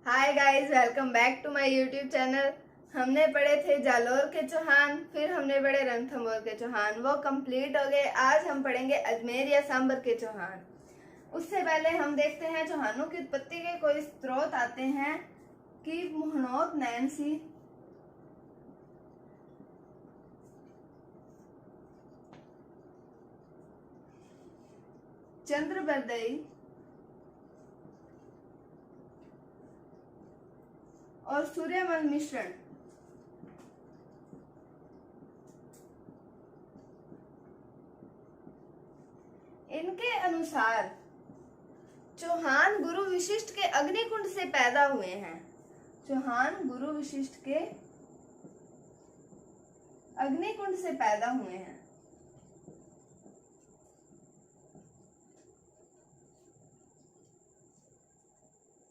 Hi guys, welcome back to my YouTube channel. हमने पढ़े थे जालोर के चौहान, फिर हमने पढ़े रणथंभौर के चौहान, वो कंप्लीट हो गए। आज हम पढ़ेंगे अजमेर या सांबर के चौहान। उससे पहले हम देखते हैं चौहानों की उत्पत्ति के कोई स्रोत आते हैं कि मुहनोत नैनसी, चंद्रबरदई और सूर्यमल मिश्रण। इनके अनुसार चौहान गुरु विशिष्ट के अग्निकुंड से पैदा हुए हैं। चौहान गुरु विशिष्ट के अग्निकुंड से पैदा हुए हैं।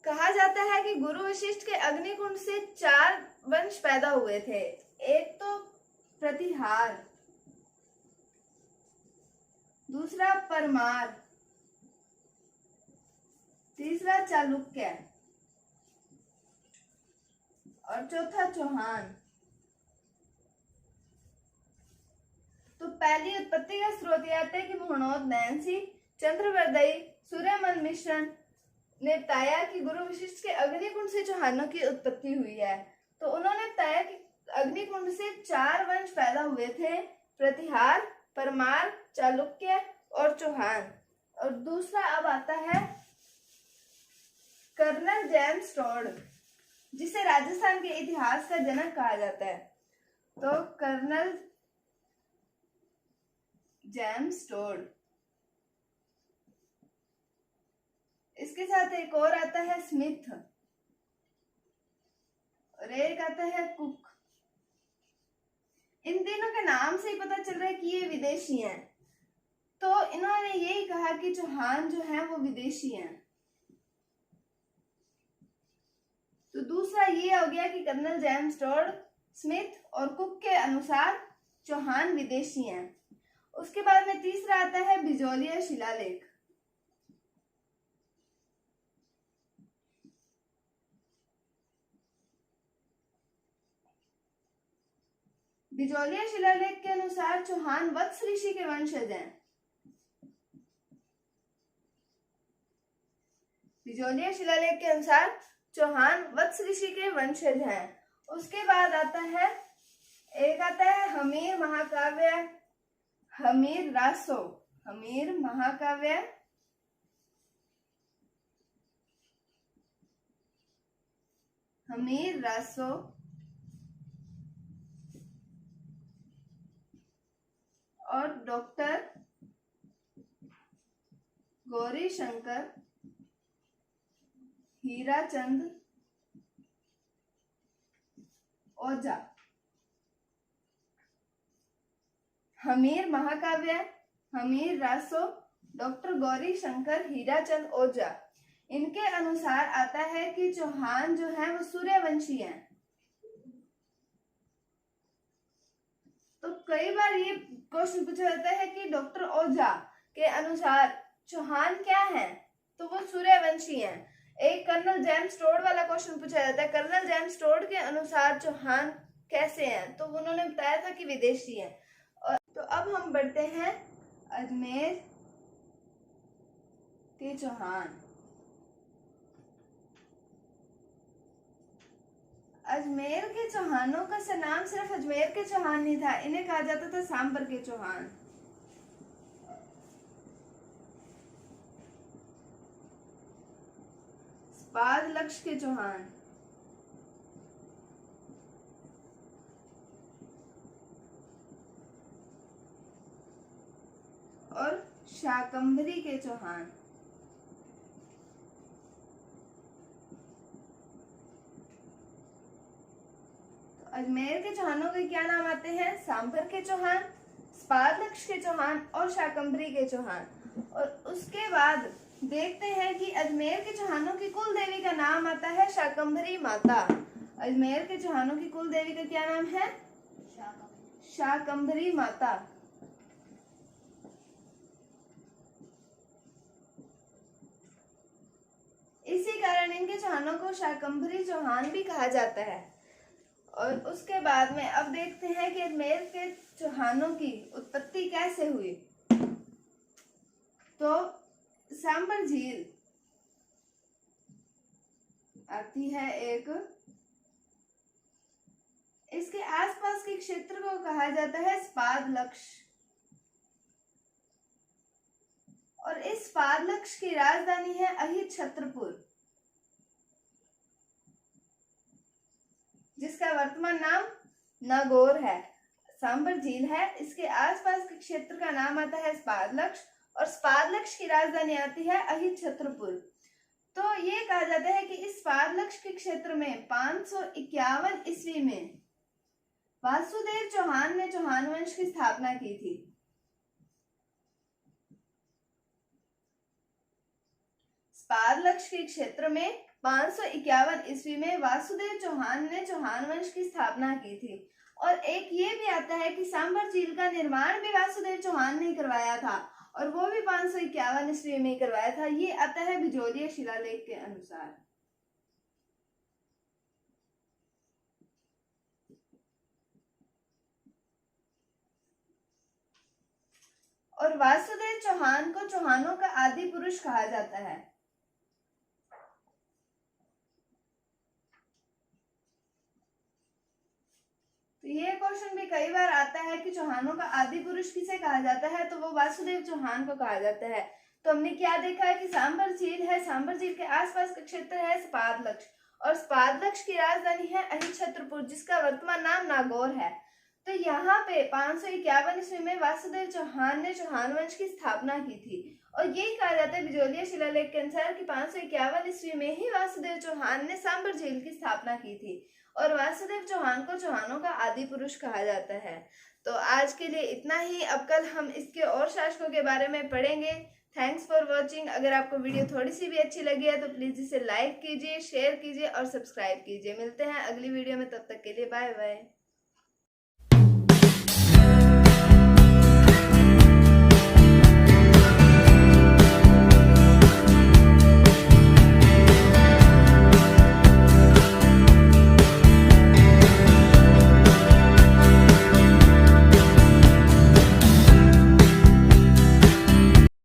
कहा जाता है कि गुरु वशिष्ठ के अग्निकुंड से 4 वंश पैदा हुए थे। एक तो प्रतिहार, दूसरा परमार, तीसरा चालुक्य और चौथा चौहान। तो पहली उत्पत्ति का स्रोत यह आता है कि मुहनोत नैनसी, चंद्रबरदई, सूर्यमल मिश्रण ने बताया कि गुरु वशिष्ठ के अग्निकुंड से चौहानों की उत्पत्ति हुई है। तो उन्होंने बताया कि अग्निकुंड से 4 वंश पैदा हुए थे, प्रतिहार, परमार, चालुक्य और चौहान। और दूसरा अब आता है कर्नल जेम्स टोड, जिसे राजस्थान के इतिहास का जनक कहा जाता है। तो कर्नल जेम्स टोड, इसके साथ एक और आता है स्मिथ और एक आता है कुक। इन तीनों के नाम से ही पता चल रहा है कि ये विदेशी हैं। तो इन्होंने यही कहा कि चौहान जो है वो विदेशी हैं। तो दूसरा ये हो गया कि कर्नल जेम्स टोड, स्मिथ और कुक के अनुसार चौहान विदेशी हैं। उसके बाद में तीसरा आता है बिजोलिया शिलालेख। बिजोलिया शिलालेख के अनुसार चौहान वत्स ऋषि के वंशज हैं। बिजोलिया शिलालेख के अनुसार चौहान वत्स ऋषि के वंशज हैं। उसके बाद आता है हमीर महाकाव्य, हमीर रासो, हमीर महाकाव्य, हमीर रासो और डॉक्टर गौरी शंकर हीराचंद ओझा। हमीर महाकाव्य, हमीर रासो, डॉक्टर गौरी शंकर हीराचंद ओझा, इनके अनुसार आता है कि चौहान जो है वो सूर्यवंशी हैं। तो कई बार ये क्वेश्चन पूछा जाता है कि डॉक्टर ओझा के अनुसार चौहान क्या है, तो वो सूर्यवंशी हैं। एक कर्नल जेम्स टोड वाला क्वेश्चन पूछा जाता है, कर्नल जेम्स टोड के अनुसार चौहान कैसे हैं, तो उन्होंने बताया था कि विदेशी हैं। और तो अब हम बढ़ते हैं अजमेर के चौहान। अजमेर के चौहानों का नाम सिर्फ अजमेर के चौहान नहीं था, इन्हें कहा जाता था सांबर के चौहान। पादलक्ष के चौहान और शाकंभरी के चौहान। तो अजमेर के चौहानों के क्या नाम आते हैं? सांबर के चौहान, पादलक्ष के चौहान और शाकंभरी के चौहान। और उसके बाद देखते हैं कि अजमेर के चौहानों की कुल देवी का नाम आता है शाकंभरी माता। अजमेर के चौहानों की कुल देवी का क्या नाम है? शाकंभरी माता। इसी कारण इनके चौहानों को शाकंभरी चौहान भी कहा जाता है। और उसके बाद में अब देखते हैं कि अजमेर के चौहानों की उत्पत्ति कैसे हुई। तो सांबर झील आती है एक, इसके आसपास के क्षेत्र को कहा जाता है स्पादलक्ष। और इस स्पादलक्ष की राजधानी है अहिच्छत्रपुर, जिसका वर्तमान नाम नागौर है। सांबर झील है, इसके आसपास के क्षेत्र का नाम आता है स्पादलक्ष और स्पादलक्ष की राजधानी आती है अहिच्छत्रपुर। तो ये कहा जाता है कि इस स्पादलक्ष के क्षेत्र में 551 ईस्वी में वासुदेव चौहान ने चौहान वंश की स्थापना की थी। स्पादलक्ष के क्षेत्र में 551 ईस्वी में वासुदेव चौहान ने चौहान वंश की स्थापना की थी। और एक ये भी आता है कि सांबर झील का निर्माण भी वासुदेव चौहान ने करवाया था और वो भी 551 ईस्वी में करवाया था। ये आता है बिजोलिया शिलालेख के अनुसार। और वासुदेव चौहान को चौहानों का आदि पुरुष कहा जाता है। तो ये क्वेश्चन भी कई बार आता है कि चौहानों का आदि पुरुष किसे कहा जाता है, तो वो वासुदेव चौहान को कहा जाता है। तो हमने क्या देखा है कि सांबर झील है, सांबर झील के आसपास का क्षेत्र है स्पादलक्ष और स्पादलक्ष की राजधानी है अहिच्छत्रपुर, जिसका वर्तमान नाम नागौर है। तो यहाँ पे 551 ईस्वी में वासुदेव चौहान ने चौहान वंश की स्थापना की थी। और यही कहा जाता है बिजोलिया शिलालेख के अनुसार कि 551 ईस्वी में ही वासुदेव चौहान ने सांबर झील की स्थापना की थी और वासुदेव चौहान को चौहानों का आदि पुरुष कहा जाता है। तो आज के लिए इतना ही। अब कल हम इसके और शासकों के बारे में पढ़ेंगे। Thanks for watching. अगर आपको वीडियो थोड़ी सी भी अच्छी लगी है तो प्लीज इसे लाइक कीजिए, शेयर कीजिए और सब्सक्राइब कीजिए। मिलते हैं अगली वीडियो में, तब तक के लिए बाय बाय।